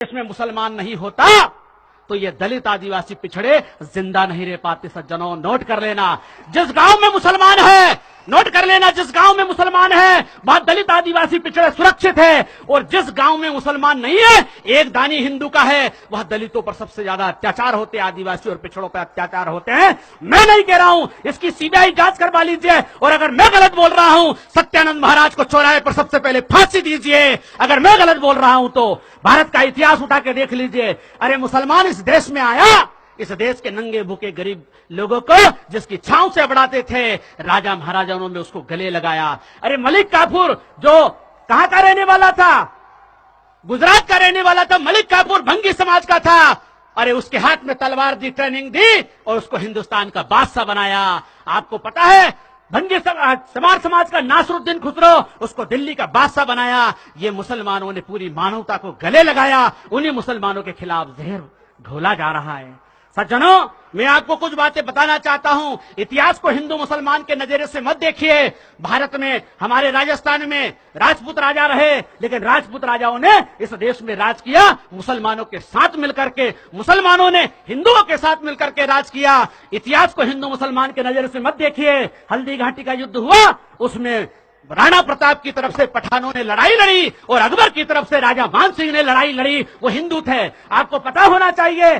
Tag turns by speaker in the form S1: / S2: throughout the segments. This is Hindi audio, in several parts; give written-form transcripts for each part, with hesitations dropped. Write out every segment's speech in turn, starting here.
S1: देश में मुसलमान नहीं होता तो ये दलित आदिवासी पिछड़े जिंदा नहीं रह पाते। सज्जनों, नोट कर लेना, जिस गांव में मुसलमान है, नोट कर लेना, जिस गांव में मुसलमान है वहां दलित आदिवासी पिछड़े सुरक्षित है, और जिस गांव में मुसलमान नहीं है, एक दानी हिंदू का है, वह दलितों पर सबसे ज्यादा अत्याचार होते हैं, आदिवासी और पिछड़ों पर अत्याचार होते हैं। मैं नहीं कह रहा हूं, इसकी सीबीआई जांच करवा लीजिए, और अगर मैं गलत बोल रहा हूं, सत्यानंद महाराज को चौराहे पर सबसे पहले फांसी दीजिए। अगर मैं गलत बोल रहा हूं तो भारत का इतिहास उठा के देख लीजिए। अरे मुसलमान इस देश में आया, इस देश के नंगे भूखे गरीब लोगों को जिसकी छांव से बढ़ाते थे, राजा महाराजाओं ने उसको गले लगाया। अरे मलिक काफूर जो कहां का रहने वाला था, गुजरात का रहने वाला था, मलिक काफूर भंगी समाज का था। अरे उसके हाथ में तलवार दी, ट्रेनिंग दी, और उसको हिंदुस्तान का बादशाह बनाया। आपको पता है, भंगी समाज का नासरुद्दीन खुसरो, उसको दिल्ली का बादशाह बनाया। ये मुसलमानों ने पूरी मानवता को गले लगाया। उन्हीं मुसलमानों के खिलाफ जहर घोला जा रहा है। सज्जनों, मैं आपको कुछ बातें बताना चाहता हूं। इतिहास को हिंदू मुसलमान के नजरिए से मत देखिए। भारत में, हमारे राजस्थान में राजपूत राजा रहे, लेकिन राजपूत राजाओं ने इस देश में राज किया मुसलमानों के साथ मिलकर के। मुसलमानों ने हिंदुओं के साथ मिलकर के राज किया। इतिहास को हिंदू मुसलमान के नजरिए से मत देखिए। हल्दी घाटी का युद्ध हुआ, उसमें राणा प्रताप की तरफ से पठानों ने लड़ाई लड़ी और अकबर की तरफ से राजा मान सिंह ने लड़ाई लड़ी। वो हिंदू थे। आपको पता होना चाहिए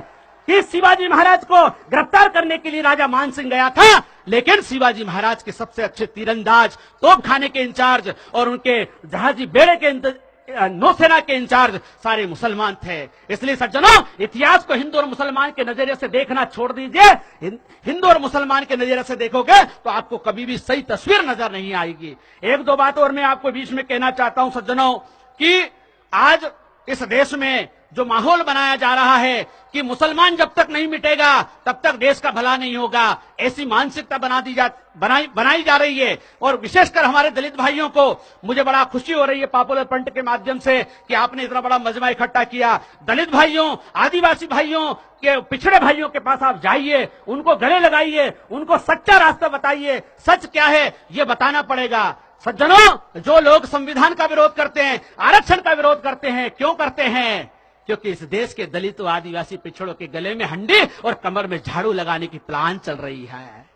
S1: कि शिवाजी महाराज को गिरफ्तार करने के लिए राजा मान सिंह गया था, लेकिन शिवाजी महाराज के सबसे अच्छे तीरंदाज, तोपखाने के इंचार्ज और उनके जहाजी बेड़े के नौसेना के इंचार्ज सारे मुसलमान थे। इसलिए सज्जनों, इतिहास को हिंदू और मुसलमान के नजरिए से देखना छोड़ दीजिए। हिंदू और मुसलमान के नजरिए से देखोगे तो आपको कभी भी सही तस्वीर नजर नहीं आएगी। एक दो बात और मैं आपको बीच में कहना चाहता हूं सज्जनों, कि आज इस देश में जो माहौल बनाया जा रहा है कि मुसलमान जब तक नहीं मिटेगा तब तक देश का भला नहीं होगा, ऐसी मानसिकता बनाई जा रही है। और विशेषकर हमारे दलित भाइयों को मुझे बड़ा खुशी हो रही है पॉपुलर फ्रंट के माध्यम से कि आपने इतना बड़ा मजमा इकट्ठा किया। दलित भाइयों, आदिवासी भाइयों के, पिछड़े भाइयों के पास आप जाइए, उनको गले लगाइए, उनको सच्चा रास्ता बताइए। सच क्या है ये बताना पड़ेगा। सज्जनों, जो लोग संविधान का विरोध करते हैं, आरक्षण का विरोध करते हैं, क्यों करते हैं? क्योंकि इस देश के दलित और आदिवासी पिछड़ों के गले में हंडी और कमर में झाड़ू लगाने की प्लान चल रही है।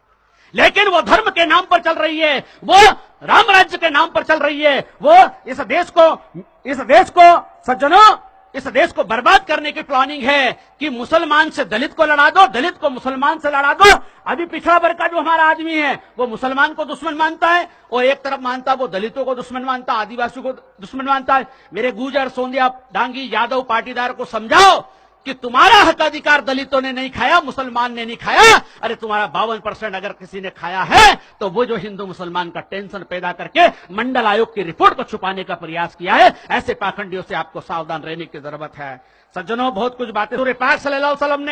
S1: लेकिन वो धर्म के नाम पर चल रही है, वो राम राज्य के नाम पर चल रही है, वो इस देश को सज्जनों, इस देश को बर्बाद करने की प्लानिंग है कि मुसलमान से दलित को लड़ा दो, दलित को मुसलमान से लड़ा दो। अभी पिछड़ा वर्ग का जो हमारा आदमी है वो मुसलमान को दुश्मन मानता है, और एक तरफ मानता है वो दलितों को दुश्मन मानता, आदिवासियों को दुश्मन मानता है। मेरे गुर्जर, सोंदिया, डांगी, यादव पाटीदार को समझाओ कि तुम्हारा हक अधिकार दलितों ने नहीं खाया, मुसलमान ने नहीं खाया। अरे तुम्हारा 52% अगर किसी ने खाया है तो वो जो हिंदू मुसलमान का टेंशन पैदा करके मंडल आयोग की रिपोर्ट को छुपाने का प्रयास किया है, ऐसे पाखंडियों से आपको सावधान रहने की जरूरत है। सज्जनों, बहुत कुछ बातें हुजूर पाक सल्लल्लाहु अलैहि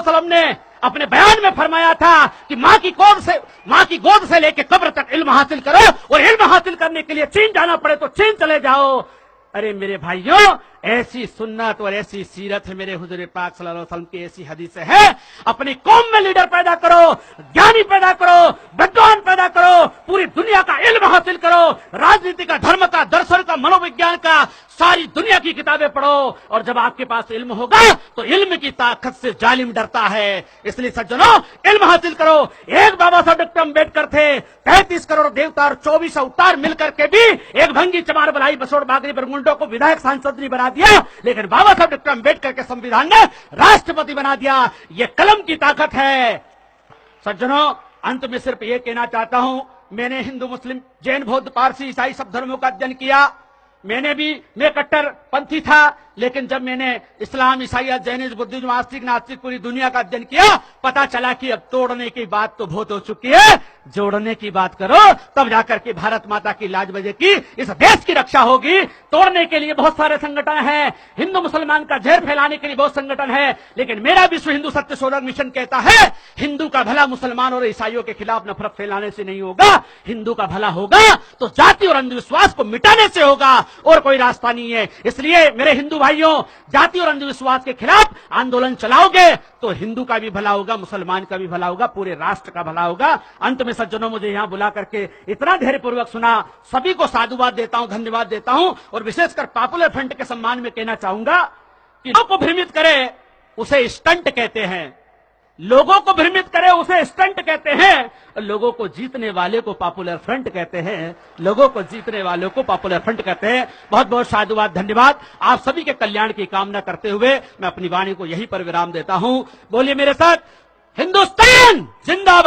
S1: वसल्लम ने अपने बयान में फरमाया था कि मां की गोद से लेकर कब्र तक इल्म हासिल करो, और इल्म हासिल करने के लिए चीन जाना पड़े तो चीन चले जाओ। अरे मेरे भाइयों, ऐसी सुन्नत और ऐसी सीरत है मेरे हुजूर पाक सल्लल्लाहु अलैहि वसल्लम की, ऐसी हदीस है। अपनी कौम में लीडर पैदा करो, ज्ञानी पैदा करो, विद्वान पैदा करो, पूरी दुनिया का इल्म हासिल करो, राजनीति का, धर्म का, दर्शन का, मनोविज्ञान का, सारी दुनिया की किताबें पढ़ो। और जब आपके पास इल्म होगा तो इल्म की ताकत से जालिम डरता है। इसलिए सज्जनों, इल्म हासिल करो। एक बाबा साहब डॉक्टर अम्बेडकर थे, 33 करोड़ देवता और 24 अवतार मिलकर के भी एक भंगी, चमार, बलाई, बसोड़, बागरी, बरमुंडो को विधायक, सांसद नहीं बना दिया, लेकिन बाबा साहब डॉक्टर अम्बेडकर के संविधान ने राष्ट्रपति बना दिया। ये कलम की ताकत है। सज्जनों, अंत में सिर्फ ये कहना चाहता हूं, मैंने हिंदू, मुस्लिम, जैन, बौद्ध, पारसी, ईसाई सब धर्मों का अध्ययन किया। मैं कट्टरपंथी था, लेकिन जब मैंने इस्लाम, ईसाइयत, जैनिज्म, बुद्धिज्म, आस्तिक, नास्तिक पूरी दुनिया का अध्ययन किया, पता चला कि अब तोड़ने की बात तो बहुत हो चुकी है, जोड़ने की बात करो, तब जाकर के भारत माता की लाज बजेगी, इस देश की रक्षा होगी। तोड़ने के लिए बहुत सारे संगठन हैं, हिंदू मुसलमान का जहर फैलाने के लिए बहुत संगठन है, लेकिन मेरा विश्व हिंदू सत्य शोधक मिशन कहता है, हिंदू का भला मुसलमान और ईसाइयों के खिलाफ नफरत फैलाने से नहीं होगा। हिंदू का भला होगा तो जाति और अंधविश्वास को मिटाने से होगा, और कोई रास्ता नहीं है। इस इसलिए मेरे हिंदू भाइयों, जाति और अंधविश्वास के खिलाफ आंदोलन चलाओगे तो हिंदू का भी भला होगा, मुसलमान का भी भला होगा, पूरे राष्ट्र का भला होगा। अंत में सज्जनों, मुझे यहां बुला करके इतना धैर्यपूर्वक सुना, सभी को साधुवाद देता हूं, धन्यवाद देता हूं। और विशेषकर पॉपुलर फ्रंट के सम्मान में कहना चाहूंगा कि लोगों को भ्रमित करे उसे स्टंट कहते हैं, लोगों को भ्रमित करे उसे स्टंट कहते हैं, लोगों को जीतने वाले को पॉपुलर फ्रंट कहते हैं, लोगों को जीतने वालों को पॉपुलर फ्रंट कहते हैं। बहुत बहुत साधुवाद, धन्यवाद। आप सभी के कल्याण की कामना करते हुए मैं अपनी वाणी को यहीं पर विराम देता हूं। बोलिए मेरे साथ, हिंदुस्तान जिंदाबाद।